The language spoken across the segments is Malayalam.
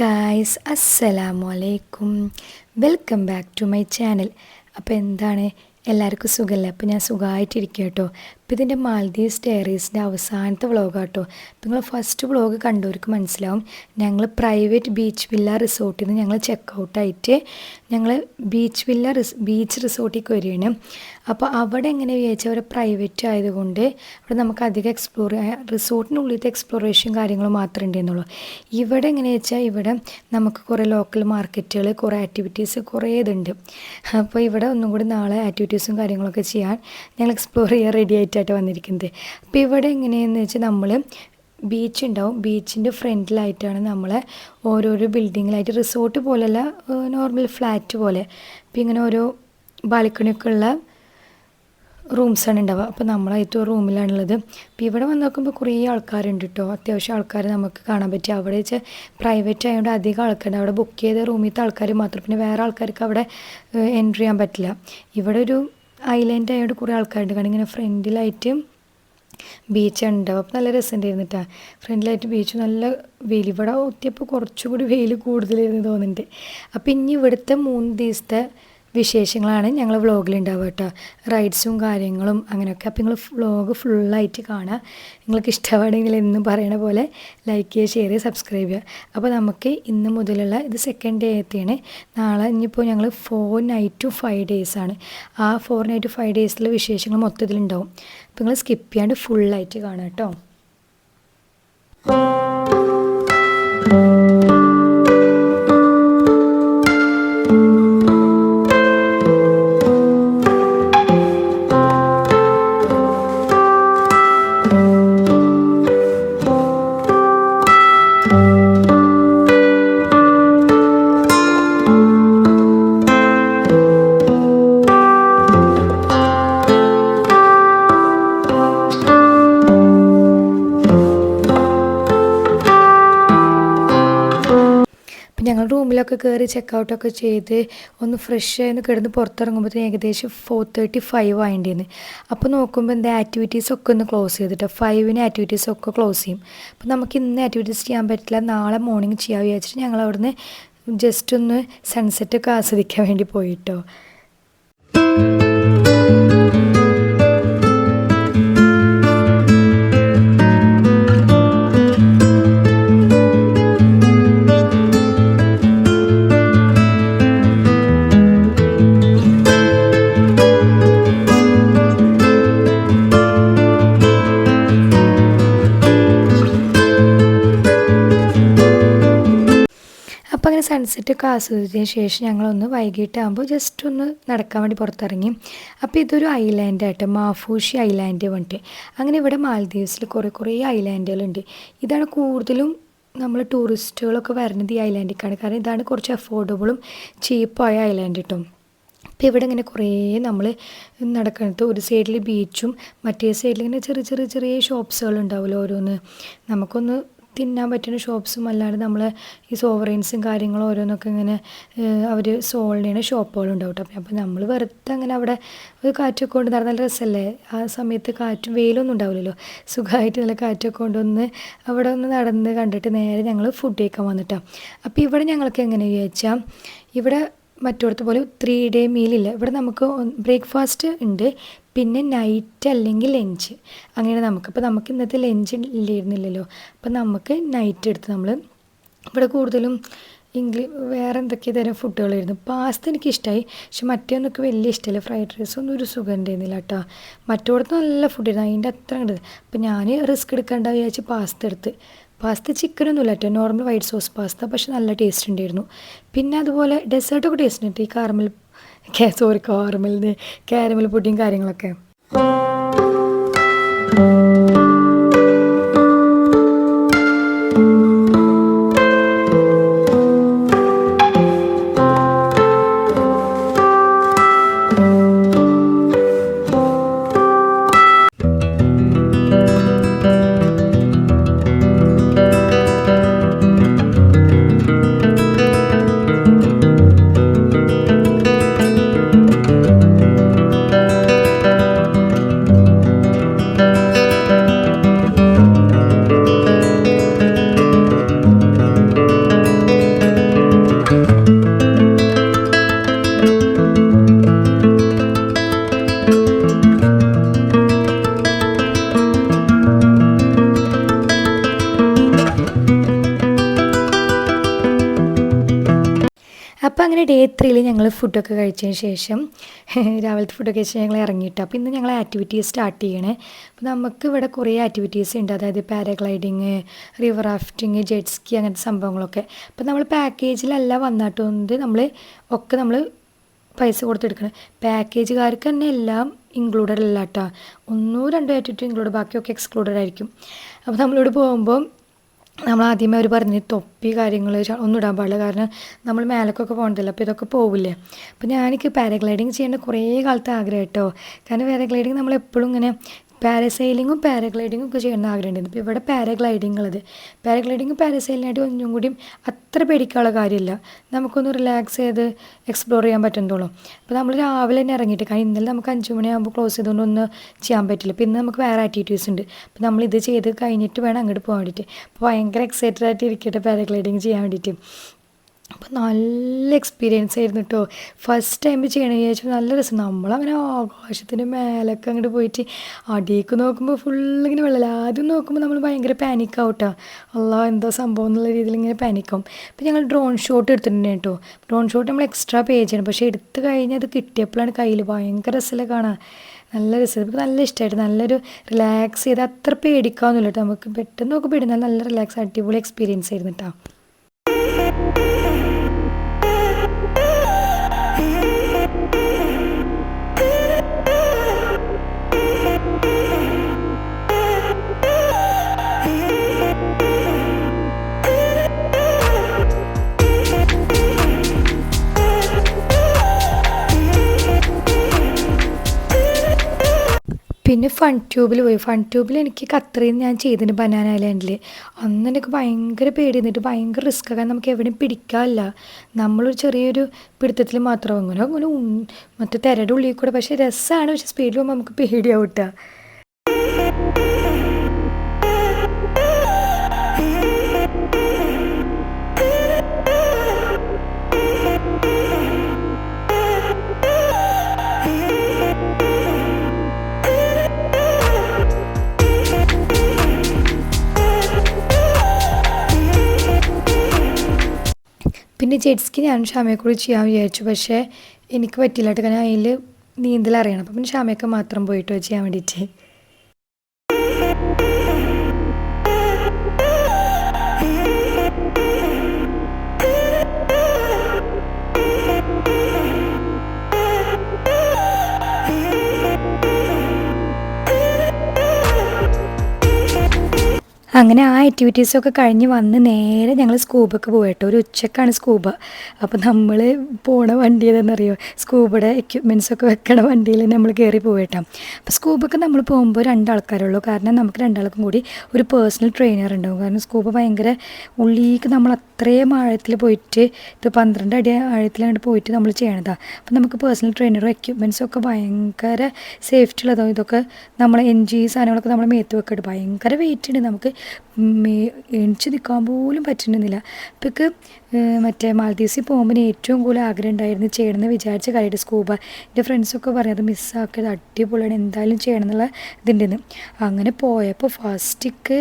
ഗായ്സ് അസ്സലാമു അലൈക്കും, welcome back to my channel. അപ്പോൾ എന്താണ് എല്ലാവർക്കും സുഖമല്ലേ? അപ്പോൾ ഞാൻ സുഖമായിട്ടിരിക്കുക കേട്ടോ. അപ്പോൾ ഇതിൻ്റെ മാൽദീവ്സ് ഡയറീസിൻ്റെ അവസാനത്തെ വ്ളോഗാട്ടോ. അപ്പോൾ നിങ്ങൾ ഫസ്റ്റ് വ്ളോഗ് കണ്ടവർക്ക് മനസ്സിലാവും, ഞങ്ങൾ പ്രൈവറ്റ് ബീച്ച് വില്ല റിസോർട്ടിൽ നിന്ന് ഞങ്ങൾ ചെക്കൗട്ടായിട്ട് ഞങ്ങൾ ബീച്ച് റിസോർട്ടിലേക്ക് വരികയാണ്. അപ്പോൾ അവിടെ എങ്ങനെ വിചാരിച്ചാൽ അവർ പ്രൈവറ്റ് ആയതുകൊണ്ട് അവിടെ നമുക്ക് അധികം റിസോർട്ടിനുള്ളിലത്തെ എക്സ്പ്ലോറേഷൻ കാര്യങ്ങൾ മാത്രമേ ഉണ്ടായിരുന്നുള്ളൂ. ഇവിടെ എങ്ങനെയാ വെച്ചാൽ ഇവിടെ നമുക്ക് കുറേ ലോക്കൽ മാർക്കറ്റുകൾ, കുറേ ആക്ടിവിറ്റീസ് കുറേ ഇതുണ്ട്. അപ്പോൾ ഇവിടെ ഒന്നും കൂടി നാളെ ആക്ടിവിറ്റീസും കാര്യങ്ങളൊക്കെ ചെയ്യാൻ ഞങ്ങൾ എക്സ്പ്ലോർ ചെയ്യാൻ റെഡി ആയിട്ടാണ് വന്നിരിക്കുന്നത്. അപ്പോൾ ഇവിടെ എങ്ങനെയാണെന്ന് വെച്ചാൽ നമ്മൾ ബീച്ച് ഉണ്ടാവും, ബീച്ചിൻ്റെ ഫ്രണ്ടിലായിട്ടാണ് നമ്മളെ ഓരോരോ ബിൽഡിങ്ങിലായിട്ട് റിസോർട്ട് പോലെയല്ല, നോർമൽ ഫ്ലാറ്റ് പോലെ. അപ്പോൾ ഇങ്ങനെ ഓരോ ബാൽക്കണിയൊക്കെ ഉള്ള റൂംസാണ് ഉണ്ടാവുക. അപ്പോൾ നമ്മളായിട്ട് റൂമിലാണുള്ളത്. അപ്പോൾ ഇവിടെ വന്ന് നോക്കുമ്പോൾ കുറേ ആൾക്കാരുണ്ട് കേട്ടോ, അത്യാവശ്യം ആൾക്കാർ നമുക്ക് കാണാൻ പറ്റും. അവിടെ വെച്ചാൽ പ്രൈവറ്റ് ആയതുകൊണ്ട് അധികം ആൾക്കാരുണ്ട്. അവിടെ ബുക്ക് ചെയ്ത റൂമിലത്തെ ആൾക്കാർ മാത്രം, പിന്നെ വേറെ ആൾക്കാർക്ക് അവിടെ എൻട്രി ചെയ്യാൻ പറ്റില്ല. ഇവിടെ ഒരു ഐലൻഡ് ആയതുകൊണ്ട് കുറേ ആൾക്കാരുണ്ട്. കാരണം ഇങ്ങനെ ഫ്രണ്ടിലായിട്ട് ബീച്ച് ഉണ്ടാവും. അപ്പോൾ നല്ല രസമുണ്ടായിരുന്നു കേട്ടോ. ഫ്രണ്ടിലായിട്ട് ബീച്ച്, നല്ല വെയിൽ. ഇവിടെ ഒത്തിയപ്പോൾ കുറച്ചുകൂടി വെയിൽ കൂടുതലായിരുന്നു തോന്നുന്നുണ്ട്. അപ്പോൾ ഇനി ഇവിടുത്തെ 3 ദിവസത്തെ വിശേഷങ്ങളാണ് ഞങ്ങൾ വ്ളോഗിലുണ്ടാവുക കേട്ടോ. റൈഡ്സും കാര്യങ്ങളും അങ്ങനെയൊക്കെ. അപ്പോൾ നിങ്ങൾ വ്ളോഗ് ഫുള്ളായിട്ട് കാണുക. നിങ്ങൾക്ക് ഇഷ്ടമാണെങ്കിൽ എന്നും പറയണ പോലെ ലൈക്ക് ചെയ്യുക, ഷെയർ ചെയ്യുക, സബ്സ്ക്രൈബ് ചെയ്യുക. അപ്പോൾ നമുക്ക് ഇന്ന് മുതലുള്ള ഇത് സെക്കൻഡ് ഡേ എത്തിയാണ്. നാളെ ഇനിയിപ്പോൾ ഞങ്ങൾ 4 night to 5 days ആണ്. ആ 4 night to 5 days വിശേഷങ്ങൾ മൊത്തത്തിലുണ്ടാവും. അപ്പോൾ നിങ്ങൾ സ്കിപ്പ് ചെയ്യാണ്ട് ഫുള്ളായിട്ട് കാണാം കേട്ടോ. ഞങ്ങൾ റൂമിലൊക്കെ കയറി ചെക്കൗട്ടൊക്കെ ചെയ്ത് ഒന്ന് ഫ്രഷ് ആയി കിടന്ന് പുറത്തിറങ്ങുമ്പോഴത്തേന് ഏകദേശം 4:35 ആയിണ്ടായിരുന്നു. അപ്പോൾ നോക്കുമ്പോൾ എന്താ ആക്ടിവിറ്റീസൊക്കെ ഒന്ന് ക്ലോസ് ചെയ്തിട്ട് 5-ന് ആക്ടിവിറ്റീസൊക്കെ ക്ലോസ് ചെയ്യും. അപ്പോൾ നമുക്ക് ഇന്ന് ആക്ടിവിറ്റീസ് ചെയ്യാൻ പറ്റില്ല, നാളെ മോർണിംഗ് ചെയ്യാൻ വിചാരിച്ചിട്ട് ഞങ്ങൾ അവിടുന്ന് ജസ്റ്റ് ഒന്ന് സൺസെറ്റൊക്കെ ആസ്വദിക്കാൻ വേണ്ടി പോയിട്ടോ. അപ്പോൾ അങ്ങനെ സൺസെറ്റൊക്കെ ആസ്വദിച്ചതിന് ശേഷം ഞങ്ങളൊന്ന് വൈകിട്ടാകുമ്പോൾ ജസ്റ്റ് ഒന്ന് നടക്കാൻ വേണ്ടി പുറത്തിറങ്ങി. അപ്പോൾ ഇതൊരു ഐലാൻഡ് ആയിട്ട്, മാഫൂഷി ഐലാൻഡ് വന്നിട്ട്. അങ്ങനെ ഇവിടെ മാൽദീവ്സിൽ കുറേ ഐലാൻഡുകളുണ്ട്. ഇതാണ് കൂടുതലും നമ്മൾ ടൂറിസ്റ്റുകളൊക്കെ വരുന്നത് ഈ ഐലാൻഡിലേക്കാണ്. കാരണം ഇതാണ് കുറച്ച് അഫോർഡബിളും ചീപ്പായ ഐലാൻഡ് കിട്ടും. അപ്പോൾ ഇവിടെ ഇങ്ങനെ കുറേ നമ്മൾ നടക്കുന്നത്, ഒരു സൈഡിൽ ബീച്ചും മറ്റേ സൈഡിൽ ഇങ്ങനെ ചെറിയ ഷോപ്സുകൾ ഉണ്ടാവുമല്ലോ ഓരോന്ന്. നമുക്കൊന്ന് തിന്നാൻ പറ്റുന്ന ഷോപ്സും അല്ലാതെ നമ്മൾ ഈ സോവറൈൻസും കാര്യങ്ങളും ഓരോന്നൊക്കെ ഇങ്ങനെ അവർ സോൾവ് ചെയ്യുന്ന ഷോപ്പുകളുണ്ടാവും കേട്ടോ. അപ്പോൾ നമ്മൾ വെറുതെ അങ്ങനെ അവിടെ ഒരു കാറ്റൊക്കെ കൊണ്ട് നടന്ന നല്ല രസമല്ലേ. ആ സമയത്ത് കാറ്റും വെയിലൊന്നും ഉണ്ടാവില്ലല്ലോ, സുഖമായിട്ട് നല്ല കാറ്റൊക്കെ കൊണ്ടൊന്ന് അവിടെ ഒന്ന് നടന്ന് കണ്ടിട്ട് നേരെ ഞങ്ങൾ ഫുഡ് കഴിക്കാൻ വന്നിട്ടാണ്. അപ്പോൾ ഇവിടെ ഞങ്ങൾക്ക് എങ്ങനെ ചോദിച്ചാൽ, ഇവിടെ മറ്റോടത്ത് പോലെ 3 day മീലില്ല. ഇവിടെ നമുക്ക് ബ്രേക്ക്ഫാസ്റ്റ് ഉണ്ട്, പിന്നെ നൈറ്റ് അല്ലെങ്കിൽ ലഞ്ച്, അങ്ങനെ അപ്പോൾ നമുക്ക് ഇന്നത്തെ ലഞ്ച് ഇല്ലായിരുന്നില്ലല്ലോ. അപ്പോൾ നമുക്ക് നൈറ്റ് എടുത്ത് നമ്മൾ ഇവിടെ കൂടുതലും വേറെ എന്തൊക്കെ തരം ഫുഡുകളായിരുന്നു. പാസ്ത എനിക്കിഷ്ടമായി, പക്ഷെ മറ്റേന്നൊക്കെ വലിയ ഇഷ്ടമല്ല. ഫ്രൈഡ് റൈസ് ഒന്നും ഒരു സുഖം ഉണ്ടായിരുന്നില്ല കേട്ടോ. മറ്റോടത്ത് നല്ല ഫുഡായിരുന്നു, അതിൻ്റെ അത്ര കണ്ടത്. അപ്പോൾ ഞാൻ റിസ്ക് എടുക്കേണ്ട വിചാരിച്ച് പാസ്ത എടുത്ത്. പാസ്ത ചിക്കനൊന്നുമില്ല കേട്ടോ, നോർമൽ വൈറ്റ് സോസ് പാസ്ത, പക്ഷെ നല്ല ടേസ്റ്റ് ഉണ്ടായിരുന്നു. പിന്നെ അതുപോലെ ഡെസേർട്ടൊക്കെ ടേസ്റ്റ് ഉണ്ട്, ഈ കാരമൽ പുഡിങ് കാര്യങ്ങളൊക്കെ. അങ്ങനെ ഡേ 3 ഞങ്ങൾ ഫുഡൊക്കെ കഴിച്ചതിന് ശേഷം രാവിലത്തെ ഫുഡൊക്കെ കഴിച്ച് ഞങ്ങൾ ഇറങ്ങിയിട്ട് അപ്പോൾ ഇന്ന് ഞങ്ങൾ ആക്ടിവിറ്റീസ് സ്റ്റാർട്ട് ചെയ്യണേ. അപ്പോൾ നമുക്ക് ഇവിടെ കുറേ ആക്ടിവിറ്റീസ് ഉണ്ട്, അതായത് പാരാഗ്ലൈഡിങ്, റിവർ റാഫ്റ്റിങ്, ജെറ്റ് സ്കി, അങ്ങനത്തെ സംഭവങ്ങളൊക്കെ. അപ്പോൾ നമ്മൾ പാക്കേജിലല്ല വന്നിട്ടുണ്ട്, നമ്മൾ പൈസ കൊടുത്തെടുക്കണം. പാക്കേജുകാർക്ക് തന്നെ എല്ലാം ഇൻക്ലൂഡഡ് അല്ല കേട്ടോ, 1-2 ആറ്റിവിറ്റി ഇൻക്ലൂഡ്, ബാക്കിയൊക്കെ എക്സ്ക്ലൂഡഡ് ആയിരിക്കും. അപ്പോൾ നമ്മളിവിടെ പോകുമ്പോൾ നമ്മൾ ആദ്യമേ അവർ പറഞ്ഞ് തൊപ്പി കാര്യങ്ങൾ ഒന്നും ഇടാൻ പാടില്ല, കാരണം നമ്മൾ മേലക്കൊക്കെ പോകണ്ടല്ലോ, അപ്പോൾ ഇതൊക്കെ പോവില്ലേ. അപ്പോൾ ഞാനെനിക്ക് പാരാഗ്ലൈഡിങ് ചെയ്യേണ്ട കുറേ കാലത്തെ ആഗ്രഹം കേട്ടോ, കാരണം പാരാഗ്ലൈഡിങ് നമ്മളെപ്പോഴും ഇങ്ങനെ പാരസൈലിങ്ങും പാരാഗ്ലൈഡിങ്ങും ഒക്കെ ചെയ്യണമെന്ന് ആഗ്രഹമുണ്ടായിരുന്നു. ഇപ്പോൾ ഇവിടെ പാരാഗ്ലൈഡിങ് ഉള്ളത്, പാരാഗ്ലൈഡിങ്ങും പാരസൈലിനായിട്ട് ഒന്നും കൂടി അത്ര പേടിക്കാനുള്ള കാര്യമില്ല, നമുക്കൊന്ന് റിലാക്സ് ചെയ്ത് എക്സ്പ്ലോർ ചെയ്യാൻ പറ്റുന്നുള്ളൂ. അപ്പോൾ നമ്മൾ രാവിലെ തന്നെ ഇറങ്ങിയിട്ട്, കാരണം ഇന്നലെ നമുക്ക് 5 മണിയാകുമ്പോൾ ക്ലോസ് ചെയ്തുകൊണ്ട് ഒന്നും ചെയ്യാൻ പറ്റില്ല. അപ്പോൾ ഇന്ന് നമുക്ക് വേറെ ആക്ടിവിറ്റീസ് ഉണ്ട്, അപ്പോൾ നമ്മളിത് ചെയ്ത് കഴിഞ്ഞിട്ട് വേണം അങ്ങോട്ട് പോകാൻ വേണ്ടിയിട്ട്. അപ്പോൾ ഭയങ്കര എക്സൈറ്റഡ് ആയിട്ട് ഇരിക്കട്ടെ പാരാഗ്ലൈഡിങ് ചെയ്യാൻ വേണ്ടിയിട്ട്. അപ്പോൾ നല്ല എക്സ്പീരിയൻസ് ആയിരുന്നു കേട്ടോ, ഫസ്റ്റ് ടൈം ചെയ്യണമെന്ന് വിചാരിച്ചപ്പോൾ നല്ല രസം. നമ്മളങ്ങനെ ആകാശത്തിൻ്റെ മേലൊക്കെ അങ്ങോട്ട് പോയിട്ട് അടിയിലേക്ക് നോക്കുമ്പോൾ ഫുള്ളിങ്ങനെ വെള്ളമില്ല. ആദ്യം നോക്കുമ്പോൾ നമ്മൾ ഭയങ്കര പാനിക്കാവും കേട്ടോ, അല്ലാ എന്തോ സംഭവം എന്നുള്ള രീതിയിൽ ഇങ്ങനെ പാനിക്കാവും. അപ്പോൾ ഞങ്ങൾ ഡ്രോൺ ഷോട്ട് എടുത്തിട്ടുണ്ട് കേട്ടോ, ഡ്രോൺ ഷോട്ട് നമ്മൾ എക്സ്ട്രാ പേ ചെയ്യണം, പക്ഷേ എടുത്ത് കഴിഞ്ഞ് അത് കിട്ടിയപ്പോഴാണ് കയ്യിൽ ഭയങ്കര രസമല്ലേ കാണാൻ, നല്ല രസം. നമുക്ക് നല്ല ഇഷ്ടമായിട്ട് നല്ലൊരു റിലാക്സ് ചെയ്ത് അത്ര പേടിക്കാവുന്നില്ല കേട്ടോ, നമുക്ക് പെട്ടെന്ന് നോക്കി പേടിന്നാൽ നല്ല റിലാക്സ് അടിപൊളി എക്സ്പീരിയൻസ് ആയിരുന്നു കേട്ടോ. പിന്നെ ഫൺ ട്യൂബിൽ പോയി. ഫൺ ട്യൂബിൽ എനിക്ക് ഖത്തറിൽ ഞാൻ ചെയ്തിട്ടുണ്ട്, ബനാന ഐലാൻഡിൽ. അന്ന് എനിക്ക് ഭയങ്കര പേടി എന്നിട്ട് ഭയങ്കര റിസ്ക്, കാരണം നമുക്ക് എവിടെയും പിടിക്കാനില്ല, നമ്മളൊരു ചെറിയൊരു പിടുത്തത്തിൽ മാത്രം അങ്ങനെ മറ്റേ തിരയുടെ ഉള്ളിൽ കൂടെ. പക്ഷേ രസമാണ്, പക്ഷേ സ്പീഡിൽ പോകുമ്പോൾ നമുക്ക് പേടിയാവും കേട്ടോ. പിന്നെ ജെറ്റ് സ്കി ഞാൻ ഷാമയെക്കൂടി ചെയ്യാൻ വിചാരിച്ചു, പക്ഷേ എനിക്ക് പറ്റില്ല കേട്ടോ, കാരണം അതിൽ നീന്തൽ അറിയണം. അപ്പം പിന്നെ ഷാമയൊക്കെ മാത്രം പോയിട്ട് ചെയ്യാൻ വേണ്ടിയിട്ട്. അങ്ങനെ ആ ആക്ടിവിറ്റീസൊക്കെ കഴിഞ്ഞ് വന്ന് നേരെ ഞങ്ങൾ സ്കൂബൊക്കെ പോയിട്ടോ, ഒരു ഉച്ചക്കാണ് സ്കൂബ. അപ്പോൾ നമ്മൾ പോണ വണ്ടി ഏതെന്നറിയോ, സ്കൂബയുടെ എക്യുപ്മെൻറ്റ്സൊക്കെ വെക്കണ വണ്ടിയിൽ നമ്മൾ കയറി പോയിട്ടാണ്. അപ്പോൾ സ്കൂബൊക്കെ നമ്മൾ പോകുമ്പോൾ 2 ആൾക്കാരുള്ളൂ, കാരണം നമുക്ക് 2 ആൾക്കും കൂടി ഒരു പേഴ്സണൽ ട്രെയിനർ ഉണ്ടാവും. കാരണം സ്കൂബ ഭയങ്കര ഉള്ളിലേക്ക് നമ്മൾ അത്രയും ആഴത്തിൽ പോയിട്ട്, ഇത് 12 അടി ആഴത്തിലാണ്ട് പോയിട്ട് നമ്മൾ ചെയ്യണതാണ്. അപ്പോൾ നമുക്ക് പേഴ്സണൽ ട്രെയിനറും എക്യുപ്മെൻറ്റ്സും ഒക്കെ ഭയങ്കര സേഫ്റ്റി ഉള്ളതാവും. ഇതൊക്കെ നമ്മൾ സാധനങ്ങളൊക്കെ നമ്മൾ മേത്ത് വെക്കിട്ട് ഭയങ്കര വെയിറ്റ് ഉണ്ട്, നമുക്ക് എണിച്ച് നിൽക്കാൻ പോലും പറ്റുന്നില്ല. ഇപ്പൊക്ക് മറ്റേ മാൽദീവ്സിൽ പോകുമ്പോൾ ഏറ്റവും കൂടുതൽ ആഗ്രഹം ഉണ്ടായിരുന്നു ചെയ്യണമെന്ന് വിചാരിച്ച കാര്യമായിട്ട് സ്കൂബ. എൻ്റെ ഫ്രണ്ട്സൊക്കെ പറയും അത് മിസ്സാക്കിയത് അടിപൊളിയാണ്, എന്തായാലും ചെയ്യണം എന്നുള്ള ഇതുണ്ടെന്ന്. അങ്ങനെ പോയപ്പോൾ ഫസ്റ്റിക്ക്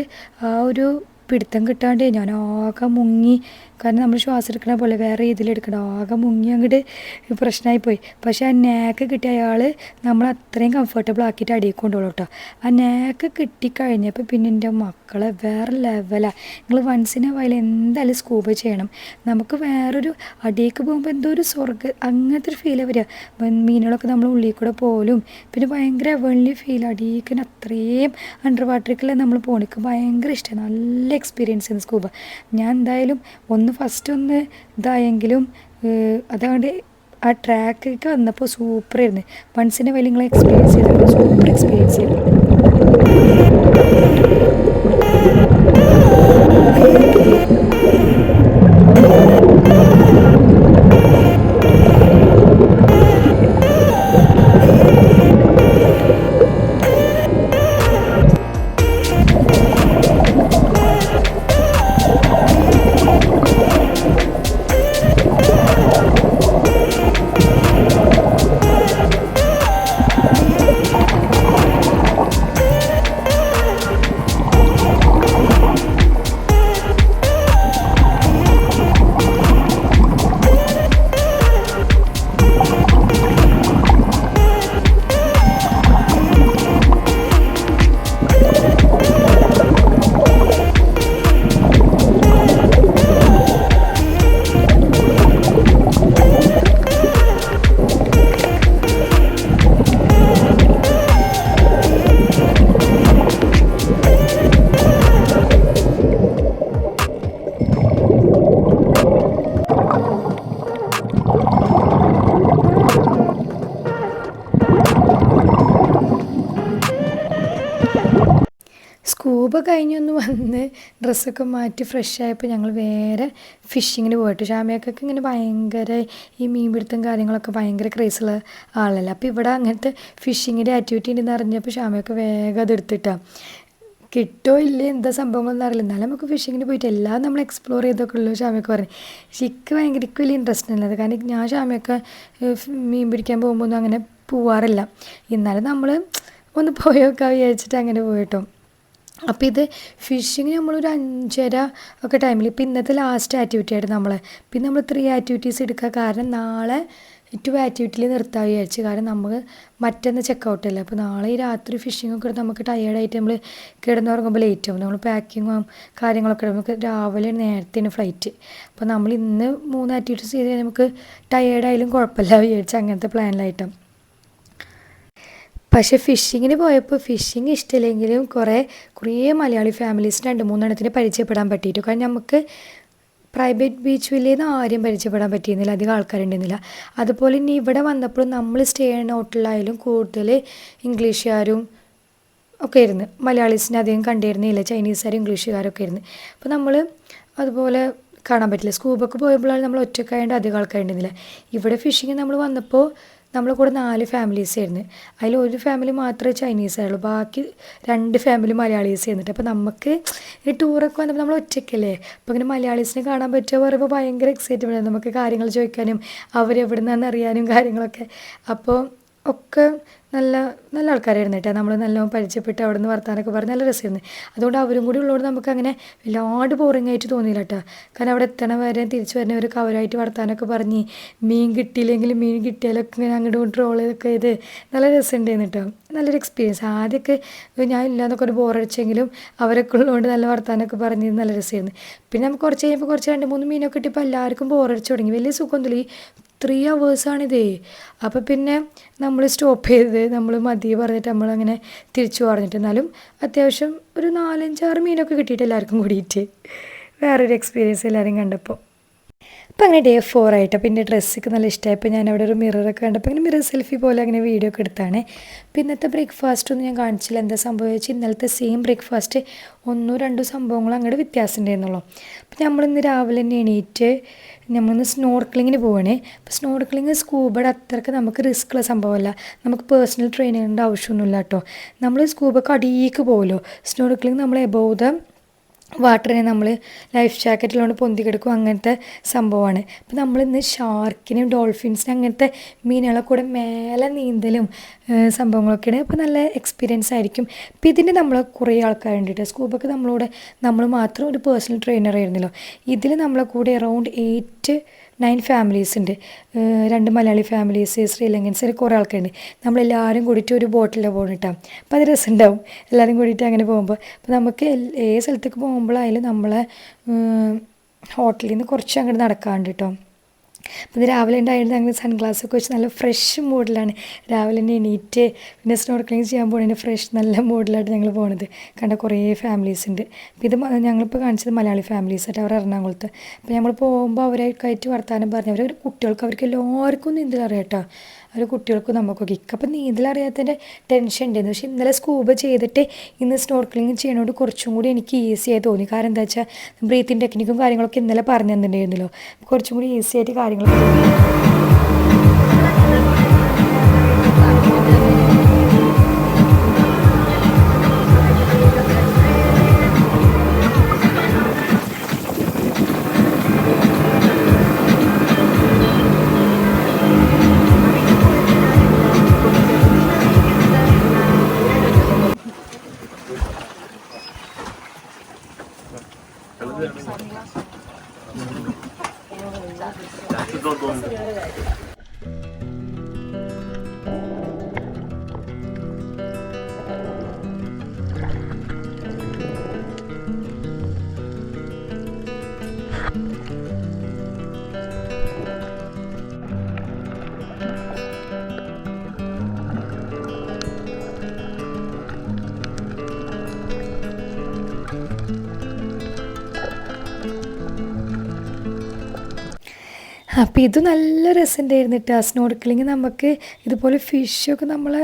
ആ ഒരു പിടുത്തം കിട്ടാണ്ട് ഞാൻ ആകെ മുങ്ങി, കാരണം നമ്മൾ ശ്വാസം എടുക്കണ പോലെ വേറെ രീതിയിലെടുക്കണ്ട, ആകെ മുങ്ങി അങ്ങോട്ട് പ്രശ്നമായിപ്പോയി. പക്ഷേ ആ നാക്ക് കിട്ടിയ അയാൾ നമ്മൾ അത്രയും കംഫർട്ടബിൾ ആക്കിയിട്ട് അടിയിൽ കൊണ്ടുപോകും കേട്ടോ. ആ നാക്ക് കിട്ടിക്കഴിഞ്ഞപ്പോൾ പിന്നെ എൻ്റെ മക്കളെ വേറെ ലെവലാണ്. നിങ്ങൾ വൺസിനെ വയൽ എന്തായാലും സ്കൂബ ചെയ്യണം. നമുക്ക് വേറൊരു അടിയേക്ക് പോകുമ്പോൾ എന്തോ ഒരു അങ്ങനത്തെ ഒരു ഫീലാണ് വരിക. മീനുകളൊക്കെ നമ്മൾ ഉള്ളിൽ കൂടെ പോലും, പിന്നെ ഭയങ്കര വെള്ളി ഫീൽ, അടിയിക്കിന് അത്രയും അണ്ടർ വാട്ടറിൽ നമ്മൾ പോണിക്ക് ഭയങ്കര ഇഷ്ടമാണ്. നല്ല എക്സ്പീരിയൻസ് ചെയ്യുന്ന സ്കൂബ. ഞാൻ എന്തായാലും ഫസ്റ്റ് ഇതായെങ്കിലും അതുകൊണ്ട് ആ ട്രാക്കൊക്കെ വന്നപ്പോൾ സൂപ്പറായിരുന്നു. വൺസിനെ വലിയ നിങ്ങൾ എക്സ്പീരിയൻസ് ചെയ്തിട്ടുണ്ട്, സൂപ്പർ എക്സ്പീരിയൻസ് ചെയ്തു. സ്കൂബ കഴിഞ്ഞൊന്ന് വന്ന് ഡ്രസ്സൊക്കെ മാറ്റി ഫ്രഷ് ആയപ്പോൾ ഞങ്ങൾ വേറെ ഫിഷിങ്ങിന് പോയിട്ട് ഷാമിയാക്കൊക്കെ ഇങ്ങനെ ഭയങ്കര ഈ മീൻപിടുത്തം കാര്യങ്ങളൊക്കെ ഭയങ്കര ക്രേസുള്ള ആളല്ല. അപ്പോൾ ഇവിടെ അങ്ങനത്തെ ഫിഷിങ്ങിൻ്റെ ആക്ടിവിറ്റി ഉണ്ടെന്ന് അറിഞ്ഞപ്പോൾ ഷാമിയൊക്കെ വേഗം അത് എടുത്തിട്ടാണ്. കിട്ടോ ഇല്ലേ എന്താ സംഭവങ്ങളൊന്നും അറിയില്ല, എന്നാലും നമുക്ക് ഫിഷിങ്ങിന് പോയിട്ട് എല്ലാം നമ്മൾ എക്സ്പ്ലോർ ചെയ്തൊക്കെ ഉള്ളൂ ഷാമിയൊക്കെ പറഞ്ഞു. പക്ഷെ എനിക്ക് ഭയങ്കര വലിയ ഇൻട്രസ്റ്റ് ഉള്ളത്, കാരണം ഞാൻ ഷാമിയൊക്കെ മീൻ പിടിക്കാൻ പോകുമ്പോൾ ഒന്നും അങ്ങനെ പോവാറില്ല. എന്നാലും നമ്മൾ ഒന്ന് പോയൊക്കെ വിചാരിച്ചിട്ട് അങ്ങനെ പോയിട്ടോ. അപ്പോൾ ഇത് ഫിഷിങ് നമ്മളൊരു 5:30 ഒക്കെ ടൈമിൽ, ഇപ്പോൾ ഇന്നത്തെ ലാസ്റ്റ് ആക്ടിവിറ്റി ആയിട്ട് പിന്നെ നമ്മൾ 3 ആക്ടിവിറ്റീസ് എടുക്കുക, കാരണം നാളെ 2 ആക്ടിവിറ്റിയിൽ നിർത്താൻ വിചാരിച്ചു. കാരണം നമ്മൾ മറ്റന്ന് ചെക്കൗട്ടല്ലേ, അപ്പോൾ നാളെ ഈ രാത്രി ഫിഷിംഗ് ഒക്കെ എടുത്ത് നമുക്ക് ടയേർഡായിട്ട് നമ്മൾ കിടന്നുറങ്ങുമ്പോൾ ലേറ്റ് ആവും. നമ്മൾ പാക്കിങ്ങും കാര്യങ്ങളൊക്കെ നമുക്ക് രാവിലെ നേരത്തെയാണ് ഫ്ലൈറ്റ്. അപ്പോൾ നമ്മൾ ഇന്ന് 3 ആക്ടിവിറ്റീസ് ചെയ്ത് നമുക്ക് ടയേർഡായാലും കുഴപ്പമില്ല വിചാരിച്ചു അങ്ങനത്തെ പ്ലാനിലായിട്ടാണ്. പക്ഷേ ഫിഷിങ്ങിന് പോയപ്പോൾ ഫിഷിങ് ഇഷ്ടമില്ലെങ്കിലും കുറേ മലയാളി ഫാമിലീസ് 2-3 പരിചയപ്പെടാൻ പറ്റിയിട്ടു. കാരണം നമുക്ക് പ്രൈവറ്റ് ബീച്ച് വില്ലേന്ന് ആരും പരിചയപ്പെടാൻ പറ്റിയിരുന്നില്ല, അധികം ആൾക്കാരുണ്ടായിരുന്നില്ല. അതുപോലെ ഇനി ഇവിടെ വന്നപ്പോഴും നമ്മൾ സ്റ്റേ ചെയ്യുന്ന ഹോട്ടലിലായാലും കൂടുതൽ ഇംഗ്ലീഷുകാരും ഒക്കെ ആയിരുന്നു, മലയാളീസിനെ അധികം കണ്ടിരുന്നില്ല, ചൈനീസുകാരും ഇംഗ്ലീഷുകാരൊക്കെ ആയിരുന്നു. അപ്പോൾ നമ്മൾ അതുപോലെ കാണാൻ പറ്റില്ല. സ്കൂബൊക്കെ പോയപ്പോഴാണ് നമ്മൾ ഒറ്റക്കായതുകൊണ്ട് അധികം ആൾക്കാരുണ്ടായിരുന്നില്ല. ഇവിടെ ഫിഷിങ് നമ്മൾ വന്നപ്പോൾ നമ്മളെ കൂടെ 4 ഫാമിലീസ് ആയിരുന്നു. അതിൽ ഒരു ഫാമിലി മാത്രമേ ചൈനീസ് ആയുള്ളൂ, ബാക്കി 2 ഫാമിലി മലയാളീസ് ആയിരുന്നിട്ട്. അപ്പോൾ നമുക്ക് ഈ ടൂറൊക്കെ വന്നപ്പോൾ നമ്മൾ ഒറ്റയ്ക്കല്ലേ, അപ്പോൾ ഇങ്ങനെ മലയാളീസിനെ കാണാൻ പറ്റുക പറയുമ്പോൾ ഭയങ്കര എക്സൈറ്റ്മെൻറ്റ്, നമുക്ക് കാര്യങ്ങൾ ചോദിക്കാനും അവരെവിടെ നിന്നാണെന്ന് അറിയാനും കാര്യങ്ങളൊക്കെ. അപ്പോൾ ഒക്കെ നല്ല ആൾക്കാരായിരുന്നു കേട്ടോ. നമ്മൾ നല്ലോണം പരിചയപ്പെട്ട് അവിടെ നിന്ന് വർത്താനൊക്കെ പറഞ്ഞ് നല്ല രസമായിരുന്നു. അതുകൊണ്ട് അവരും കൂടി ഉള്ളതുകൊണ്ട് നമുക്ക് അങ്ങനെ വല്ലാണ്ട് ബോറിംഗ് ആയിട്ട് തോന്നിയില്ല കേട്ടോ. കാരണം അവിടെ എത്തണ വരെ തിരിച്ച് വരുന്നവർക്ക് അവരായിട്ട് വർത്താനൊക്കെ പറഞ്ഞ് മീൻ കിട്ടിയില്ലെങ്കിൽ മീൻ കിട്ടിയാലൊക്കെ ഇങ്ങനെ അങ്ങോട്ട് ട്രോൾ ചെയ്തൊക്കെ ചെയ്ത് നല്ല രസമുണ്ടായിരുന്നു കേട്ടോ. നല്ലൊരു എക്സ്പീരിയൻസ്. ആദ്യമൊക്കെ ഞാൻ ഇല്ലാന്നൊക്കെ ഒരു ബോറടിച്ചെങ്കിലും അവരൊക്കെ ഉള്ളതുകൊണ്ട് നല്ല വർത്താനൊക്കെ പറഞ്ഞ് നല്ല രസമായിരുന്നു. പിന്നെ നമുക്ക് കുറച്ച് കഴിഞ്ഞപ്പോൾ 2-3 മീനൊക്കെ കിട്ടിയപ്പോൾ എല്ലാവർക്കും ബോറടിച്ച് തുടങ്ങി. വലിയ സുഖമൊന്നുമില്ല, ഈ 3 hours അപ്പോൾ പിന്നെ നമ്മൾ സ്റ്റോപ്പ് ചെയ്ത് നമ്മൾ മതി പറഞ്ഞിട്ട് നമ്മളങ്ങനെ തിരിച്ചു പറഞ്ഞിട്ട്, എന്നാലും അത്യാവശ്യം ഒരു 4-5-6 മീനൊക്കെ കിട്ടിയിട്ട് എല്ലാവർക്കും കൂടിയിട്ട് വേറൊരു എക്സ്പീരിയൻസ് എല്ലാവരും കണ്ടപ്പോൾ. അപ്പോൾ അങ്ങനെ Day 4 ആയിട്ട് അപ്പോൾ എൻ്റെ ഡ്രസ്സൊക്കെ നല്ല ഇഷ്ടമായപ്പോൾ ഞാൻ അവിടെ ഒരു മിററൊക്കെ കണ്ടപ്പോൾ അങ്ങനെ മിറർ സെൽഫി പോലെ അങ്ങനെ വീഡിയോ ഒക്കെ എടുത്താണ്. അപ്പോൾ ഇന്നത്തെ ബ്രേക്ക്ഫാസ്റ്റൊന്നും ഞാൻ കാണിച്ചില്ല. എന്താ സംഭവിച്ചാൽ ഇന്നലത്തെ സെയിം ബ്രേക്ക്ഫാസ്റ്റ് 1-2 സംഭവങ്ങൾ അങ്ങോട്ട് വ്യത്യാസം ഉണ്ടായിരുന്നുള്ളൂ. അപ്പോൾ നമ്മളിന്ന് രാവിലെ തന്നെ എണീറ്റ് നമ്മളിന്ന് സ്നോർക്ലിങ്ങിന് പോവുകയാണ്. അപ്പോൾ സ്നോർക്ലിങ് സ്കൂബയുടെ അത്രയ്ക്ക് നമുക്ക് റിസ്ക്കുള്ള സംഭവമല്ല, നമുക്ക് പേഴ്സണൽ ട്രെയിനിങ്ങിൻ്റെ ആവശ്യമൊന്നുമില്ല കേട്ടോ. നമ്മൾ സ്കൂബൊക്കെ അടിയിലേക്ക് പോകുമല്ലോ, സ്നോർക്ലിങ് നമ്മൾ എബോവ് ദ വാട്ടറിനെ നമ്മൾ ലൈഫ് ജാക്കറ്റിലോണ്ട് പൊന്തി കിടക്കും, അങ്ങനത്തെ സംഭവമാണ്. അപ്പോൾ നമ്മളിന്ന് ഷാർക്കിനും ഡോൾഫിൻസിനും അങ്ങനത്തെ മീനുകളെ കൂടെ മേലെ നീന്തലും സംഭവങ്ങളൊക്കെയാണ്. അപ്പോൾ നല്ല എക്സ്പീരിയൻസ് ആയിരിക്കും. അപ്പോൾ ഇതിന് നമ്മൾ കുറേ ആൾക്കാരുണ്ട് കേട്ടോ. സ്കൂബൊക്കെ നമ്മൾ മാത്രം ഒരു പേഴ്സണൽ ട്രെയിനർ ആയിരുന്നല്ലോ. ഇതിൽ നമ്മളെ കൂടെ അറൗണ്ട് 8-9 ഫാമിലീസ് ഉണ്ട്. 2 മലയാളി ഫാമിലീസ്, ശ്രീലങ്കൻസ്, കുറേ ആൾക്കാരുണ്ട്. നമ്മളെല്ലാവരും കൂടിയിട്ട് ഒരു ബോട്ടിലാണ് പോകുന്നത് കേട്ടോ. അപ്പോൾ അത് രസമുണ്ടാവും എല്ലാവരും കൂടിയിട്ട് അങ്ങനെ പോകുമ്പോൾ. അപ്പോൾ നമുക്ക് ഏത് സ്ഥലത്തേക്ക് പോകുമ്പോഴായാലും നമ്മളെ ഹോട്ടലിൽ നിന്ന് കുറച്ച് അങ്ങോട്ട് നടക്കാറുണ്ട് കേട്ടോ. അപ്പോൾ ഇത് രാവിലെ ഉണ്ടായിരുന്നു. ഞങ്ങൾ സൺഗ്ലാസ്സൊക്കെ വെച്ച് നല്ല ഫ്രഷ് മൂഡിലാണ് രാവിലെ തന്നെ എണീറ്റ് പിന്നെ സ്നോർക്ലിങ് ചെയ്യാൻ പോകുന്നതിന് ഫ്രഷ് നല്ല മൂഡിലായിട്ട് ഞങ്ങൾ പോകുന്നത്. കണ്ട കുറേ ഫാമിലീസ് ഉണ്ട്. അപ്പോൾ ഇത് ഞങ്ങളിപ്പോൾ കാണിച്ചത് മലയാളി ഫാമിലീസായിട്ട്, അവർ എറണാകുളത്ത്. അപ്പോൾ നമ്മൾ പോകുമ്പോൾ അവരായിട്ട് വർത്താനം പറഞ്ഞ് അവർ കുട്ടികൾക്ക് അവർക്ക് എല്ലാവർക്കും നീന്തലറിയാം കേട്ടോ. അവർ കുട്ടികൾക്കും നമുക്കൊക്കെ അപ്പോൾ നീന്തലറിയാത്തതിൻ്റെ ടെൻഷൻ ഉണ്ടായിരുന്നു. പക്ഷേ ഇന്നലെ സ്കൂബ ചെയ്തിട്ട് ഇന്ന് സ്നോർക്ലിങ് ചെയ്യുന്നതുകൊണ്ട് കുറച്ചും കൂടി എനിക്ക് ഈസിയായി തോന്നി. കാരണം എന്താ വെച്ചാൽ ബ്രീത്തിങ് ടെക്നിക്കും കാര്യങ്ങളൊക്കെ ഇന്നലെ പറഞ്ഞു തന്നിട്ടുണ്ടായിരുന്നല്ലോ, കുറച്ചും കൂടി ഈസി ആയിട്ട് കാര്യങ്ങളൊക്കെ തോന്നി. അപ്പോൾ ഇത് നല്ല രസമുണ്ടായിരുന്നു കേട്ടോ. സ്നോർക്കലിങ് നമുക്ക് ഇതുപോലെ ഫിഷൊക്കെ നമ്മളെ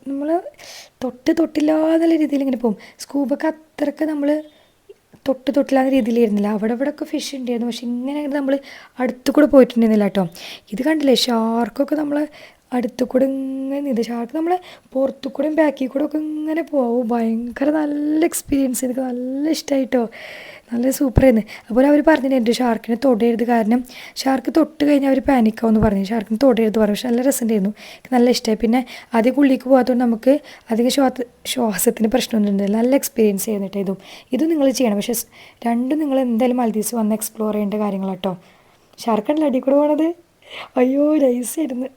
നമ്മൾ തൊട്ടില്ല എന്നുള്ള രീതിയിൽ ഇങ്ങനെ പോകും. സ്കൂബൊക്കെ അത്രയ്ക്ക് നമ്മൾ തൊട്ടില്ലാന്ന രീതിയിലായിരുന്നില്ല. ഇവിടെയൊക്കെ ഫിഷ് ഉണ്ടായിരുന്നു, പക്ഷെ ഇങ്ങനെ നമ്മൾ അടുത്തു കൂടെ പോയിട്ടുണ്ടായിരുന്നില്ല കേട്ടോ. ഇത് കണ്ടില്ലേ, ഷാർക്കൊക്കെ നമ്മൾ അടുത്തു കൂടെ ഇങ്ങനെ നീന്തും. ഷാർക്ക് നമ്മൾ പുറത്തു കൂടെയും ബാക്കിൽ കൂടെ ഒക്കെ ഇങ്ങനെ പോകും. ഭയങ്കര നല്ല എക്സ്പീരിയൻസ്, എനിക്ക് നല്ല ഇഷ്ടമായിട്ടോ, നല്ല സൂപ്പറായിരുന്നു. അതുപോലെ അവർ പറഞ്ഞിട്ടുണ്ട് ഷാർക്കിനെ തൊടരുത്, കാരണം ഷാർക്ക് തൊട്ട് കഴിഞ്ഞാൽ അവർ പാനിക്കാവെന്ന് പറഞ്ഞു. ഷാർക്കിന് തൊടരുത് പറഞ്ഞു. പക്ഷെ നല്ല രസമുണ്ടായിരുന്നു, എനിക്ക് നല്ല ഇഷ്ടമായി. പിന്നെ അധികം ഉള്ളിലേക്ക് പോകാത്തതുകൊണ്ട് നമുക്ക് അധികം ശ്വാസത്തിന് പ്രശ്നമൊന്നും നല്ല എക്സ്പീരിയൻസ് ചെയ്യുന്നിട്ട് ഇതും നിങ്ങൾ ചെയ്യണം. പക്ഷേ രണ്ടും നിങ്ങൾ എന്തായാലും മാൽദീവ്സ് വന്ന് എക്സ്പ്ലോർ ചെയ്യേണ്ട കാര്യങ്ങളാട്ടോ. ഷാർക്കാണല്ലോ അടി കൂടെ പോണത്. അയ്യോ നൈസായിരുന്നു.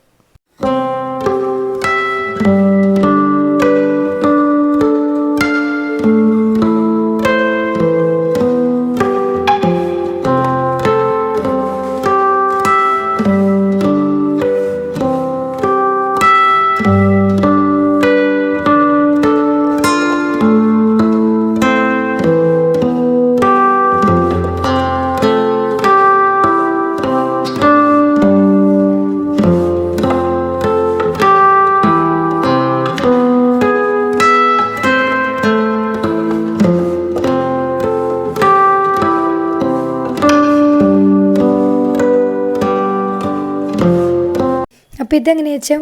അപ്പോൾ ഇതെങ്ങനെയാ വെച്ചാൽ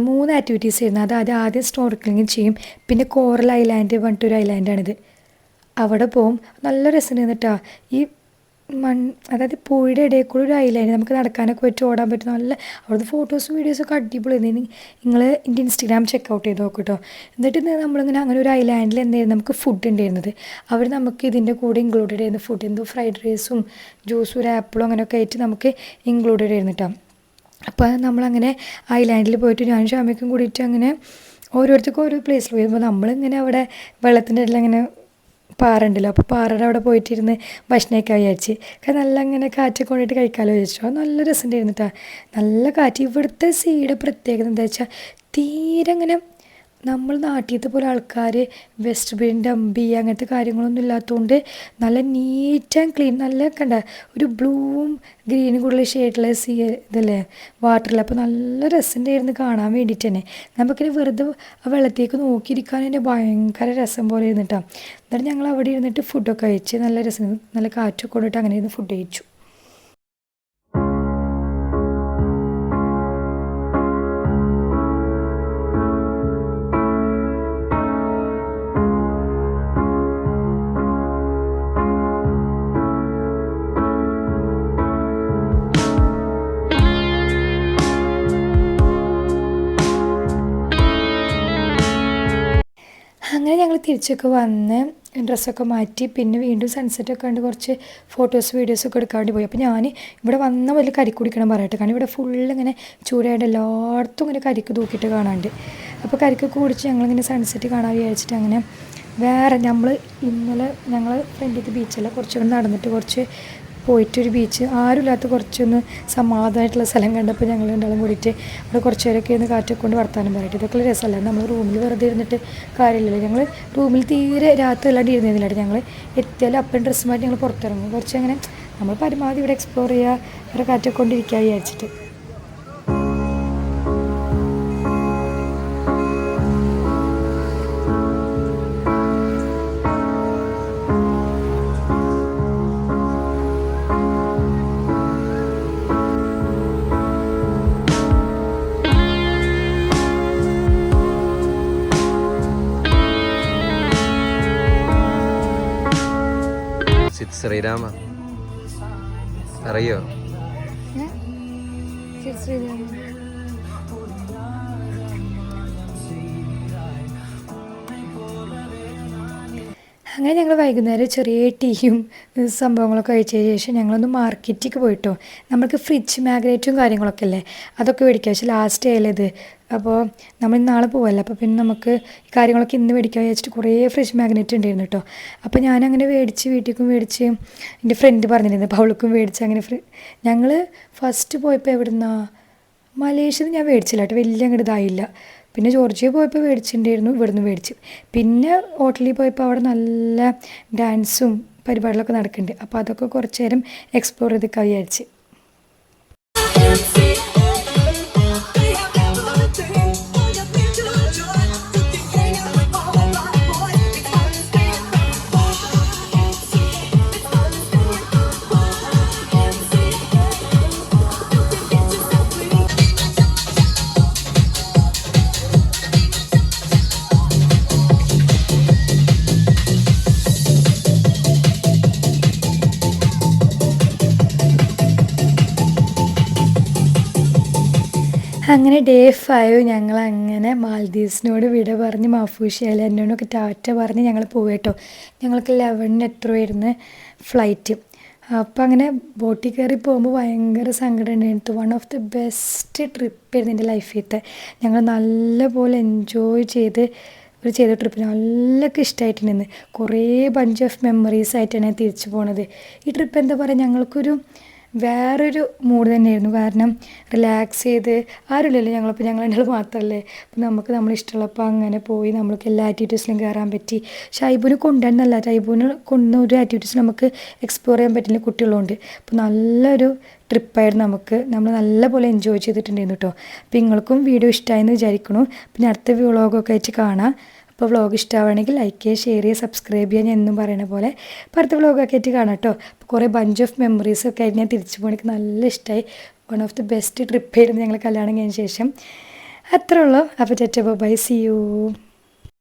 3 ആക്ടിവിറ്റീസ് ആയിരുന്നു. അത് ആദ്യം സ്നോർക്കലിംഗ് ചെയ്യും, പിന്നെ കോറൽ ഐലാൻഡ് പറഞ്ഞിട്ടൊരു ഐലാൻഡാണിത്. അവിടെ പോവും, നല്ല രസമുണ്ട് കേട്ടോ. ഈ അതായത് പുഴയുടെ ഇടയിൽ കൂടെ ഒരു ഐലാൻഡ്, നമുക്ക് നടക്കാനൊക്കെ പറ്റും, ഓടാൻ പറ്റും. നല്ല അവിടുത്തെ ഫോട്ടോസും വീഡിയോസൊക്കെ അടിപൊളിയായിരുന്നു. നിങ്ങൾ എൻ്റെ ഇൻസ്റ്റഗ്രാം ചെക്കൗട്ട് ചെയ്ത് നോക്കും കേട്ടോ. എന്നിട്ട് നമ്മളിങ്ങനെ അങ്ങനെ ഒരു ഐലാൻഡിൽ എന്തായിരുന്നു നമുക്ക് ഫുഡ് ഉണ്ടായിരുന്നത്. അവർ നമുക്ക് ഇതിൻ്റെ കൂടെ ഇൻക്ലൂഡഡ് ആയിരുന്നു ഫുഡ്. എന്തോ ഫ്രൈഡ് റൈസും ജ്യൂസും ഒരു ആപ്പിളും അങ്ങനെയൊക്കെ ആയിട്ട് നമുക്ക് ഇൻക്ലൂഡഡ് ആയിരുന്നു കേട്ടോ. അപ്പോൾ നമ്മളങ്ങനെ ഐലാൻഡിൽ പോയിട്ട് ഞാനും ഷാമിക്കും കൂടിയിട്ട് അങ്ങനെ ഓരോരുത്തർക്കും ഓരോ പ്ലേസിൽ പോയി. അപ്പോൾ നമ്മളിങ്ങനെ അവിടെ വെള്ളത്തിൻ്റെ ഇടയിൽ അങ്ങനെ പാറുണ്ടല്ലോ, അപ്പോൾ പാറയുടെ അവിടെ പോയിട്ടിരുന്ന് ഭക്ഷണം കഴിക്കാൻ വിചാരിച്ച്. നല്ല അങ്ങനെ കാറ്റൊക്കെ കൊണ്ടിട്ട് കഴിക്കാമല്ലോ വിചാരിച്ചു. അത് നല്ല രസമുണ്ടായിരുന്നു കേട്ടോ, നല്ല കാറ്റ്. ഇവിടുത്തെ സീയുടെ പ്രത്യേകത എന്താ വെച്ചാൽ തീരെ അങ്ങനെ നമ്മൾ നാട്ടിലത്തെ പോലെ ആൾക്കാർ വെസ്റ്റ് ബിൻ ഡംപി അങ്ങനത്തെ കാര്യങ്ങളൊന്നും ഇല്ലാത്തതുകൊണ്ട് നല്ല നീറ്റ് ആൻഡ് ക്ലീൻ, നല്ല കണ്ട ഒരു ബ്ലൂവും ഗ്രീനും കൂടുതൽ ഷെയ്ഡുള്ള ഇതല്ലേ വാട്ടറിൽ. അപ്പോൾ നല്ല രസമുണ്ടായിരുന്നു കാണാൻ വേണ്ടിയിട്ട് തന്നെ. നമുക്കിനി വെറുതെ വെള്ളത്തേക്ക് നോക്കിയിരിക്കാൻ തന്നെ ഭയങ്കര രസം പോലെ ഇരുന്നിട്ടാണ്. എന്നിട്ട് ഞങ്ങൾ അവിടെ ഇരുന്നിട്ട് ഫുഡൊക്കെ കഴിച്ച് നല്ല രസം, നല്ല കാറ്റൊക്കെ കൊണ്ടിട്ട് അങ്ങനെ ഇരുന്ന് ഫുഡ് കഴിച്ചു. അങ്ങനെ ഞങ്ങൾ തിരിച്ചൊക്കെ വന്ന് ഡ്രസ്സൊക്കെ മാറ്റി പിന്നെ വീണ്ടും സൺസെറ്റൊക്കെ കണ്ട് കുറച്ച് ഫോട്ടോസ് വീഡിയോസൊക്കെ എടുക്കാൻ വേണ്ടി പോയി. അപ്പോൾ ഞാൻ ഇവിടെ വന്ന പോലെ കരിക്ക് കുടിക്കണം പറയട്ടെ, കാരണം ഇവിടെ ഫുള്ളിങ്ങനെ ചൂടായിട്ട് എല്ലായിടത്തും ഇങ്ങനെ കരിക്ക് തൂക്കിയിട്ട് കാണാണ്ട്. അപ്പോൾ കരിക്കൊക്കെ കുടിച്ച് ഞങ്ങളിങ്ങനെ സൺസെറ്റ് കാണാൻ വിചാരിച്ചിട്ട് അങ്ങനെ വേറെ ഇന്നലെ ഞങ്ങൾ ഫ്രണ്ടിലത്തെ ബീച്ചല്ല കുറച്ചുകൂടെ നടന്നിട്ട് കുറച്ച് പോയിട്ടൊരു ബീച്ച് ആരുമില്ലാത്ത കുറച്ചൊന്ന് സമാധാനമായിട്ടുള്ള സ്ഥലം കണ്ടപ്പോൾ ഞങ്ങൾ രണ്ടാളും കൂടിയിട്ട് അവിടെ കുറച്ച് നേരമൊക്കെ ഒന്ന് കാറ്റൊക്കെ കൊണ്ട് വർത്താനം പറയട്ടെ. ഇതൊക്കെ രസമല്ല, നമ്മൾ റൂമിൽ വെറുതെ ഇരുന്നിട്ട് കാര്യമില്ലല്ലോ. ഞങ്ങൾ റൂമിൽ തീരെ രാത്രി അല്ലാണ്ട് ഇരുന്നില്ല. ഞങ്ങൾ എത്തിയാലും അപ്പം ഡ്രസ്സ് മാറ്റി ഞങ്ങൾ പുറത്തിറങ്ങും. കുറച്ച് അങ്ങനെ നമ്മൾ പരമാവധി ഇവിടെ എക്സ്പ്ലോർ ചെയ്യുക, വേറെ കാറ്റൊക്കെ കൊണ്ടിരിക്കുക വിചാരിച്ചിട്ട്. ശ്രീരാമ അറിയോ? അങ്ങനെ ഞങ്ങൾ വൈകുന്നേരം ചെറിയ ടീയും സംഭവങ്ങളൊക്കെ കഴിച്ചതിന് ശേഷം ഞങ്ങളൊന്ന് മാർക്കറ്റിലേക്ക് പോയിട്ടോ. നമ്മൾക്ക് ഫ്രിഡ്ജ് മാഗ്നറ്റും കാര്യങ്ങളൊക്കെ അല്ലേ, അതൊക്കെ മേടിക്കാം. പക്ഷേ ലാസ്റ്റ് ആയാലത് അപ്പോൾ നമ്മൾ നാളെ പോവല്ലേ, അപ്പോൾ പിന്നെ നമുക്ക് ഈ കാര്യങ്ങളൊക്കെ ഇന്ന് മേടിക്കാൻ വിചാരിച്ചിട്ട് കുറേ ഫ്രിഡ്ജ് മാഗ്നറ്റ് ഉണ്ടായിരുന്നു കേട്ടോ. അപ്പോൾ ഞാനങ്ങനെ മേടിച്ച് വീട്ടിലേക്കും മേടിച്ച് എൻ്റെ ഫ്രണ്ട് പറഞ്ഞിരുന്നു അപ്പോൾ അവൾക്കും മേടിച്ച് അങ്ങനെ ഞങ്ങൾ ഫസ്റ്റ് പോയപ്പോൾ എവിടുന്നാ മലേഷ്യയിൽ ഞാൻ മേടിച്ചില്ല കേട്ടോ, വലിയ അങ്ങോട്ട് ഇതായില്ല. പിന്നെ ജോർജിയ പോയപ്പോൾ മേടിച്ചിട്ടുണ്ടായിരുന്നു, ഇവിടുന്ന് മേടിച്ചു. പിന്നെ ഹോട്ടലിൽ പോയപ്പോൾ അവിടെ നല്ല ഡാൻസും പരിപാടികളൊക്കെ നടക്കുന്നുണ്ട്. അപ്പോൾ അതൊക്കെ കുറച്ച് നേരം എക്സ്പ്ലോർ ചെയ്തൊക്കെ വിചാരിച്ച്. അങ്ങനെ ഡേ 5 ഞങ്ങൾ അങ്ങനെ മാൽദീവ്സിനോട് വിട പറഞ്ഞ് മാഫൂഷ്യയിൽ എന്നോടൊക്കെ ടാറ്റ പറഞ്ഞ് ഞങ്ങൾ പോവേട്ടോ. ഞങ്ങൾക്ക് 11 എത്രയായിരുന്നു ഫ്ലൈറ്റ്. അപ്പോൾ അങ്ങനെ ബോട്ടിൽ കയറി പോകുമ്പോൾ ഭയങ്കര സങ്കടം ഉണ്ടായിരുന്നു. വൺ ഓഫ് ദി ബെസ്റ്റ് ട്രിപ്പായിരുന്നു എൻ്റെ ലൈഫിലത്തെ. ഞങ്ങൾ നല്ലപോലെ എൻജോയ് ചെയ്ത ട്രിപ്പ് നല്ലൊക്കെ ഇഷ്ടമായിട്ടുണ്ടായിരുന്നു. കുറേ ബഞ്ച് ഓഫ് മെമ്മറീസ് ആയിട്ടാണ് തിരിച്ചു പോണത്. ഈ ട്രിപ്പ് എന്താ പറയുക, ഞങ്ങൾക്കൊരു വേറൊരു മൂഡ് തന്നെയായിരുന്നു. കാരണം റിലാക്സ് ചെയ്ത് ആരുമില്ലല്ലോ, ഞങ്ങൾ രണ്ടാൾ മാത്രമല്ലേ. അപ്പം നമുക്ക് നമ്മളിഷ്ടമുള്ളപ്പോൾ അങ്ങനെ പോയി നമ്മൾക്ക് എല്ലാ ആക്ടിവിറ്റീസിലും കയറാൻ പറ്റി. ഷൈബുവിന് കൊണ്ടുവന്നല്ല, ഷൈബുവിന് കൊണ്ടുവന്ന ഒരു ആക്ടിവിറ്റീസ് നമുക്ക് എക്സ്പ്ലോർ ചെയ്യാൻ പറ്റില്ല കുട്ടികളുണ്ട്. അപ്പോൾ നല്ലൊരു ട്രിപ്പായിരുന്നു. നമ്മൾ നല്ലപോലെ എൻജോയ് ചെയ്തിട്ടുണ്ടായിരുന്നു കേട്ടോ. അപ്പോൾ നിങ്ങൾക്കും വീഡിയോ ഇഷ്ടമായെന്ന് വിചാരിക്കണു. പിന്നെ അടുത്ത വ്ളോഗൊക്കെ ആയിട്ട് കാണാം. അപ്പോൾ വ്ളോഗ് ഇഷ്ടമാണെങ്കിൽ ലൈക്ക് ചെയ്യുക, ഷെയർ ചെയ്യുക, സബ്സ്ക്രൈബ് ചെയ്യുക. ഞാൻ എന്നും പറയുന്ന പോലെ അപ്പോൾ അടുത്ത വ്ളോഗൊക്കെ ആയിട്ട് കാണാം കേട്ടോ. അപ്പോൾ കുറേ ബഞ്ച് ഓഫ് മെമ്മറീസൊക്കെ ആയിട്ട് ഞാൻ തിരിച്ചു പോകണമെങ്കിൽ നല്ല ഇഷ്ടമായി. വൺ ഓഫ് ദി ബെസ്റ്റ് ട്രിപ്പായിരുന്നു ഞങ്ങൾ കല്യാണം കഴിഞ്ഞ ശേഷം. അത്രേ ഉള്ളൂ. അപ്പോൾ ബൈ, സീ യു.